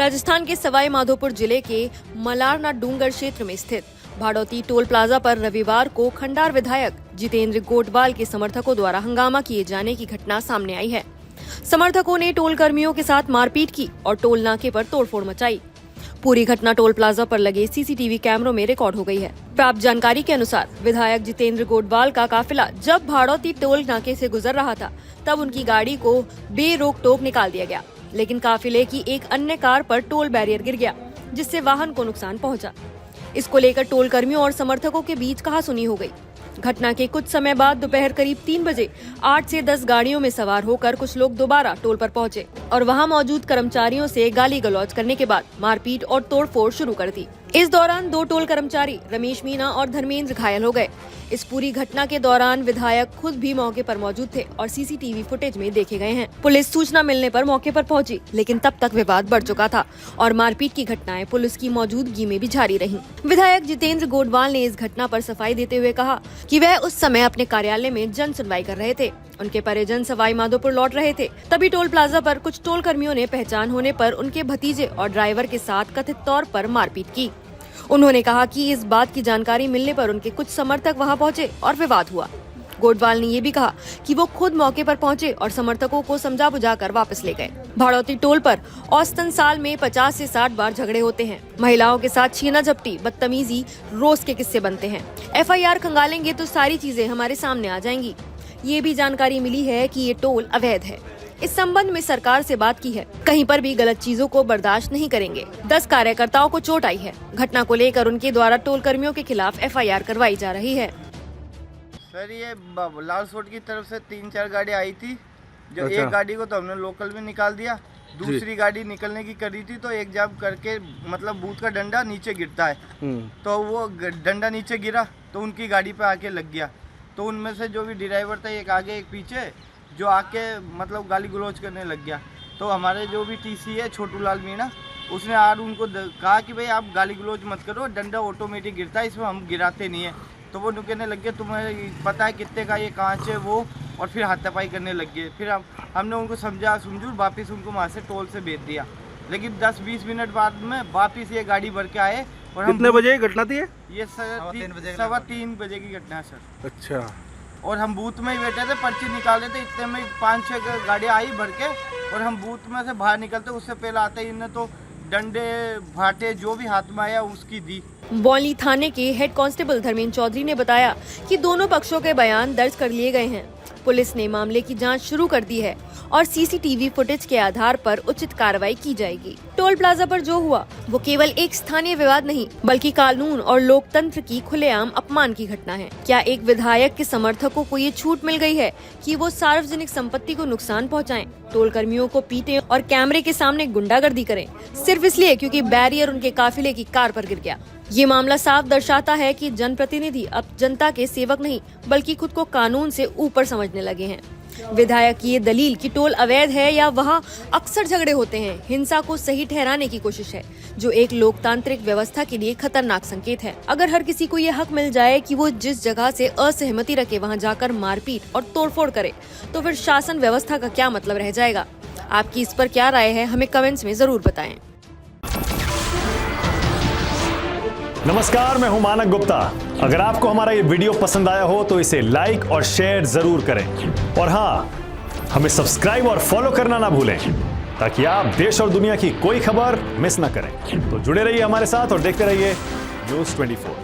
राजस्थान के सवाई माधोपुर जिले के मलारना डूंगर क्षेत्र में स्थित भाड़ौती टोल प्लाजा पर रविवार को खंडार विधायक जितेंद्र गोटवाल के समर्थकों द्वारा हंगामा किए जाने की घटना सामने आई है। समर्थकों ने टोल कर्मियों के साथ मारपीट की और टोल नाके पर तोड़फोड़ मचाई। पूरी घटना टोल प्लाजा पर लगे सीसीटीवी कैमरों में रिकॉर्ड हो गई है। प्राप्त जानकारी के अनुसार विधायक जितेंद्र गोटवाल का काफिला जब भाड़ौती टोल नाके से गुजर रहा था, तब उनकी गाड़ी को बेरोक टोक निकाल दिया गया, लेकिन काफिले की एक अन्य कार पर टोल बैरियर गिर गया, जिससे वाहन को नुकसान पहुंचा। इसको लेकर टोल कर्मियों और समर्थकों के बीच कहासुनी हो गई। घटना के कुछ समय बाद दोपहर करीब 3 बजे 8 से 10 गाड़ियों में सवार होकर कुछ लोग दोबारा टोल पर पहुंचे और वहां मौजूद कर्मचारियों से गाली गलौज करने के बाद मारपीट और तोड़फोड़ शुरू कर दी। इस दौरान 2 टोल कर्मचारी रमेश मीना और धर्मेंद्र घायल हो गए। इस पूरी घटना के दौरान विधायक खुद भी मौके पर मौजूद थे और सीसीटीवी फुटेज में देखे गए हैं। पुलिस सूचना मिलने पर मौके पर पहुंची, लेकिन तब तक विवाद बढ़ चुका था और मारपीट की घटनाएं पुलिस की मौजूदगी में भी जारी रहीं। विधायक जितेंद्र गोटवाल ने इस घटना पर सफाई देते हुए कहा कि वह उस समय अपने कार्यालय में जन सुनवाई कर रहे थे। उनके परिजन सवाई माधोपुर लौट रहे थे, तभी टोल प्लाजा पर कुछ टोल कर्मियों ने पहचान होने पर उनके भतीजे और ड्राइवर के साथ कथित तौर पर मारपीट की। उन्होंने कहा कि इस बात की जानकारी मिलने पर उनके कुछ समर्थक वहां पहुंचे और विवाद हुआ। गोटवाल ने ये भी कहा कि वो खुद मौके पर पहुंचे और समर्थकों को समझा बुझाकर वापस ले गए। भाड़ौती टोल पर औसतन साल में 50 से 60 बार झगड़े होते हैं। महिलाओं के साथ छीना झपटी, बदतमीजी, रोज के किस्से बनते हैं। FIR खंगालेंगे तो सारी चीजें हमारे सामने आ जाएंगी। ये भी जानकारी मिली है कि ये टोल अवैध है। इस संबंध में सरकार से बात की है, कहीं पर भी गलत चीजों को बर्दाश्त नहीं करेंगे। 10 कार्यकर्ताओं को चोट आई है। घटना को लेकर उनके द्वारा टोल कर्मियों के खिलाफ FIR करवाई जा रही है। सर, ये लाल सोट की तरफ से 3-4 गाड़ी आई थी। जो अच्छा। एक गाड़ी को तो हमने लोकल में निकाल दिया, दूसरी गाड़ी निकलने की करी थी तो एक जब करके मतलब बूथ का डंडा नीचे गिरता है, तो वो डंडा नीचे गिरा तो उनकी गाड़ी पे आके लग गया। तो उनमें से जो भी ड्राइवर था, एक आगे एक पीछे, जो आके मतलब गाली गलौज करने लग गया। तो हमारे जो भी TC है छोटू लाल मीणा, उसने आज उनको कहा कि भाई आप गाली गलौज मत करो, डंडा ऑटोमेटिक गिरता है, इसमें हम गिराते नहीं है। तो वो कहने लग गए तुम्हें पता है कितने का ये कांच है वो, और फिर हाथापाई करने लग गए। फिर हमने उनको समझूर वापस उनको वहाँ से टोल से भेज दिया। लेकिन 10-20 मिनट बाद में वापस ये गाड़ी भर के आए। और हम कितने बजे घटना थी? ये सर 3:15 बजे की घटना है सर। अच्छा। और हम बूथ में ही बैठे थे, पर्ची निकाल रहे थे, इतने में 5-6 गाड़ियाँ आई भर के, और हम बूथ में से बाहर निकलते उससे पहले आते ही इन्हें तो डंडे भाटे जो भी हाथ में आया उसकी दी। बौली थाने के हेड कांस्टेबल धर्मेंद्र चौधरी ने बताया कि दोनों पक्षों के बयान दर्ज कर लिए गए हैं। पुलिस ने मामले की जांच शुरू कर दी है और CCTV फुटेज के आधार पर उचित कार्रवाई की जाएगी। टोल प्लाजा पर जो हुआ वो केवल एक स्थानीय विवाद नहीं, बल्कि कानून और लोकतंत्र की खुलेआम अपमान की घटना है। क्या एक विधायक के समर्थकों को ये छूट मिल गई है कि वो सार्वजनिक संपत्ति को नुकसान पहुंचाएं, टोल कर्मियों को पीटें और कैमरे के सामने गुंडागर्दी करें, सिर्फ इसलिए क्योंकि बैरियर उनके काफिले की कार पर गिर गया? ये मामला साफ दर्शाता है कि जनप्रतिनिधि अब जनता के सेवक नहीं, बल्कि खुद को कानून से ऊपर समझने लगे हैं। विधायक की ये दलील कि टोल अवैध है या वहाँ अक्सर झगड़े होते हैं, हिंसा को सही ठहराने की कोशिश है, जो एक लोकतांत्रिक व्यवस्था के लिए खतरनाक संकेत है। अगर हर किसी को ये हक मिल जाए कि वो जिस जगह से असहमति रखे वहाँ जाकर मारपीट और तोड़फोड़ करे, तो फिर शासन व्यवस्था का क्या मतलब रह जाएगा? आपकी इस पर क्या राय है, हमें कमेंट्स में जरूर बताएं। नमस्कार, मैं हूं मानक गुप्ता। अगर आपको हमारा ये वीडियो पसंद आया हो तो इसे लाइक और शेयर जरूर करें, और हाँ, हमें सब्सक्राइब और फॉलो करना ना भूलें, ताकि आप देश और दुनिया की कोई खबर मिस ना करें। तो जुड़े रहिए हमारे साथ और देखते रहिए News 24।